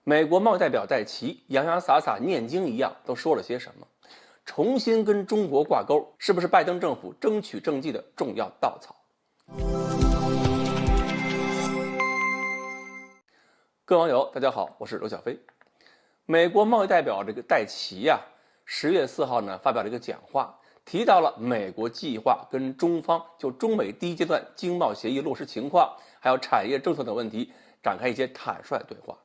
美国贸易代表戴琪洋洋洒洒念经一样都说了些什么？重新跟中国挂钩，是不是拜登政府争取政绩的重要稻草？各位网友大家好，我是罗小飞。美国贸易代表这个戴琪10月4号呢发表了一个讲话，提到了美国计划跟中方就中美第一阶段经贸协议落实情况，还有产业政策等问题展开一些坦率对话。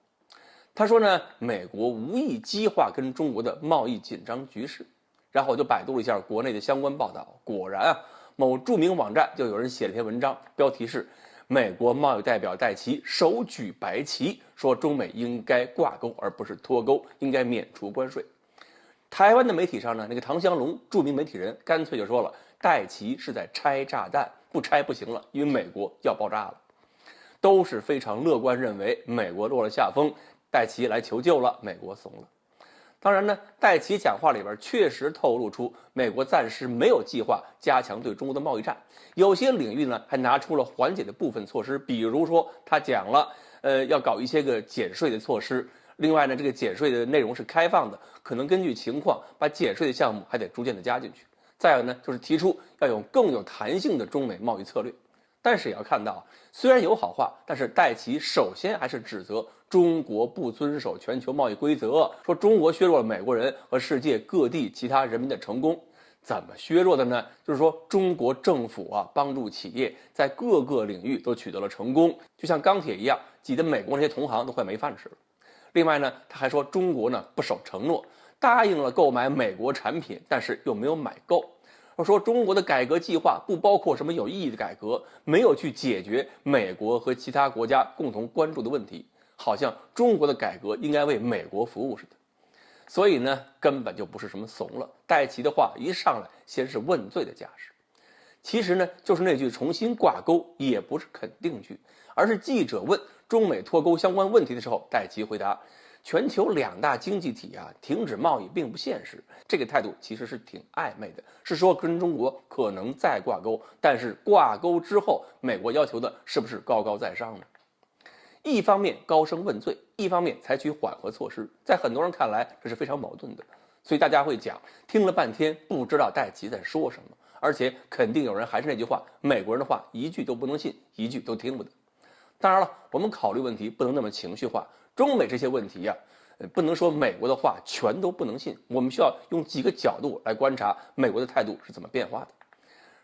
他说呢，美国无意激化跟中国的贸易紧张局势。然后我就百度了一下国内的相关报道，果然某著名网站就有人写了一篇文章，标题是美国贸易代表戴琪手举白旗，说中美应该挂钩而不是脱钩，应该免除关税。台湾的媒体上呢，那个唐湘龙著名媒体人干脆就说了，戴琪是在拆炸弹，不拆不行了，因为美国要爆炸了。都是非常乐观认为美国落了下风，戴琪来求救了，美国怂了。当然呢，戴琪讲话里边确实透露出美国暂时没有计划加强对中国的贸易战，有些领域呢还拿出了缓解的部分措施，比如说他讲了要搞一些个减税的措施，另外呢这个减税的内容是开放的，可能根据情况把减税的项目还得逐渐的加进去。再有呢就是提出要有更有弹性的中美贸易策略。但是也要看到，虽然有好话，但是戴琪首先还是指责中国不遵守全球贸易规则，说中国削弱了美国人和世界各地其他人民的成功。怎么削弱的呢？就是说中国政府帮助企业在各个领域都取得了成功，就像钢铁一样，挤得美国那些同行都快没饭吃了。另外呢，他还说中国呢不守承诺，答应了购买美国产品，但是又没有买够。说中国的改革计划不包括什么有意义的改革，没有去解决美国和其他国家共同关注的问题，好像中国的改革应该为美国服务似的。所以呢，根本就不是什么怂了。戴琪的话一上来，先是问罪的架势。其实呢，就是那句重新挂钩也不是肯定句，而是记者问中美脱钩相关问题的时候，戴琪回答，全球2大经济体停止贸易并不现实。这个态度其实是挺暧昧的，是说跟中国可能再挂钩，但是挂钩之后美国要求的是不是高高在上呢？一方面高声问罪，一方面采取缓和措施，在很多人看来这是非常矛盾的。所以大家会讲，听了半天不知道戴琪在说什么，而且肯定有人还是那句话，美国人的话一句都不能信，一句都听不得。当然了，我们考虑问题不能那么情绪化，中美这些问题不能说美国的话全都不能信，我们需要用几个角度来观察美国的态度是怎么变化的。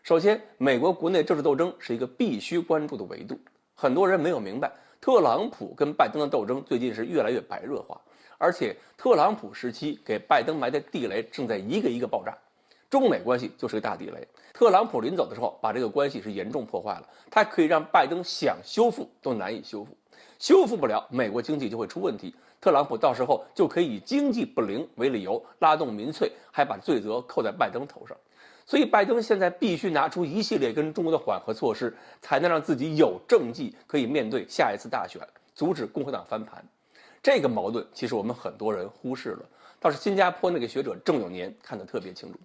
首先，美国国内政治斗争是一个必须关注的维度，很多人没有明白，特朗普跟拜登的斗争最近是越来越白热化，而且特朗普时期给拜登埋的地雷正在一个一个爆炸。中美关系就是个大地雷，特朗普临走的时候把这个关系是严重破坏了，他可以让拜登想修复都难以修复，修复不了，美国经济就会出问题，特朗普到时候就可以以经济不灵为理由拉动民粹，还把罪责扣在拜登头上。所以拜登现在必须拿出一系列跟中国的缓和措施，才能让自己有政绩可以面对下一次大选，阻止共和党翻盘。这个矛盾其实我们很多人忽视了，倒是新加坡那个学者郑永年看得特别清楚。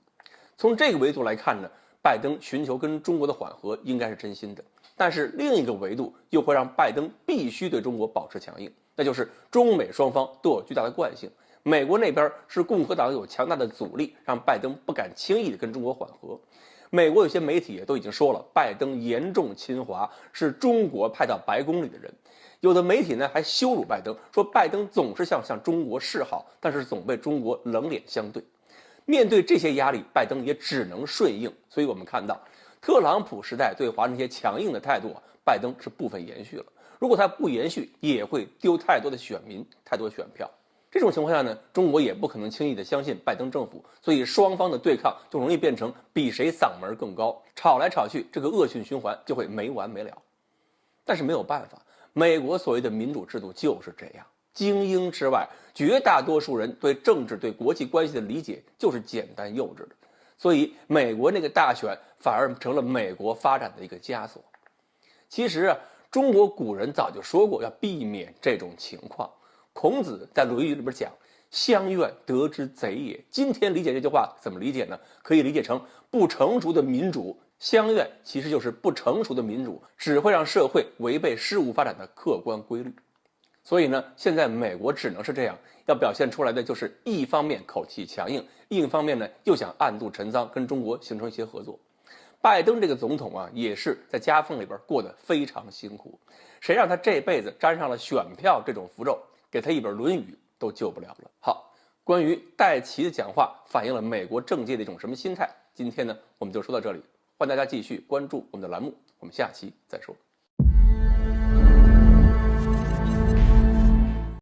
从这个维度来看呢，拜登寻求跟中国的缓和应该是真心的，但是另一个维度又会让拜登必须对中国保持强硬，那就是中美双方都有巨大的惯性，美国那边是共和党有强大的阻力，让拜登不敢轻易的跟中国缓和。美国有些媒体都已经说了，拜登严重侵华，是中国派到白宫里的人。有的媒体呢还羞辱拜登，说拜登总是向中国示好，但是总被中国冷脸相对。面对这些压力，拜登也只能顺应。所以我们看到，特朗普时代对华那些强硬的态度拜登是部分延续了。如果他不延续，也会丢太多的选民，太多的选票。这种情况下呢，中国也不可能轻易的相信拜登政府，所以双方的对抗就容易变成比谁嗓门更高，吵来吵去，这个恶性循环就会没完没了。但是没有办法，美国所谓的民主制度就是这样，精英之外，绝大多数人对政治、对国际关系的理解就是简单幼稚的，所以美国那个大选反而成了美国发展的一个枷锁。其实中国古人早就说过要避免这种情况。孔子在《论语》里边讲，乡愿得之贼也。今天理解这句话怎么理解呢？可以理解成不成熟的民主，乡愿其实就是不成熟的民主，只会让社会违背事物发展的客观规律。所以呢，现在美国只能是这样，要表现出来的就是一方面口气强硬，另一方面呢又想暗度陈仓，跟中国形成一些合作。拜登这个总统啊，也是在夹缝里边过得非常辛苦，谁让他这辈子沾上了选票这种符咒，给他一本《论语》都救不了了。好，关于戴奇的讲话反映了美国政界的一种什么心态？今天呢，我们就说到这里，欢迎大家继续关注我们的栏目，我们下期再说。